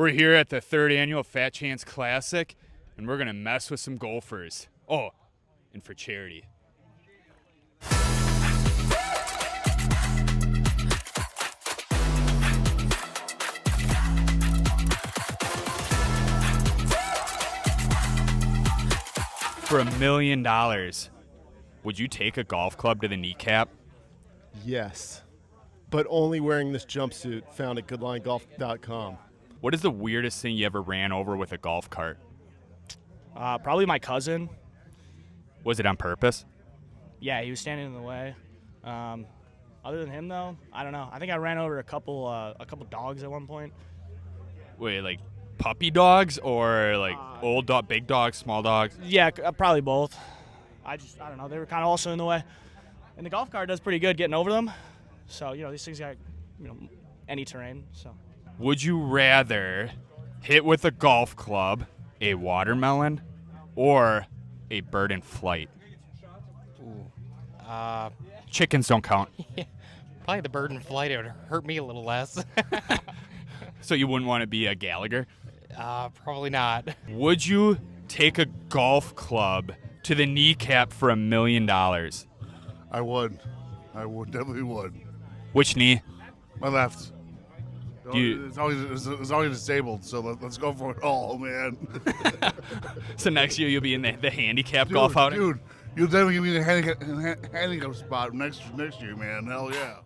We're here at the 3rd annual Fat Chance Classic, and we're going to mess with some golfers. Oh, and for charity. For $1 million, would you take a golf club to the kneecap? Yes, but only wearing this jumpsuit found at goodlinegolf.com. What is the weirdest thing you ever ran over with a golf cart? Probably my cousin. Was it on purpose? Yeah, he was standing in the way. Other than him, though, I don't know. I think I ran over a couple dogs at one point. Wait, like puppy dogs or like old dog, big dogs, small dogs? Yeah, probably both. I don't know. They were kind of also in the way. And the golf cart does pretty good getting over them. So, these things got, any terrain. So. Would you rather hit with a golf club a watermelon or a bird in flight? Ooh. Chickens don't count. Probably the bird in flight. It would hurt me a little less. So you wouldn't want to be a Gallagher? Probably not. Would you take a golf club to the kneecap for $1 million? I would. Definitely would. Which knee? My left. You- It's always disabled, so let's go for it all, man. So next year you'll be in the handicap golf outing? Dude, you'll definitely give me the handicap spot next year, man. Hell yeah.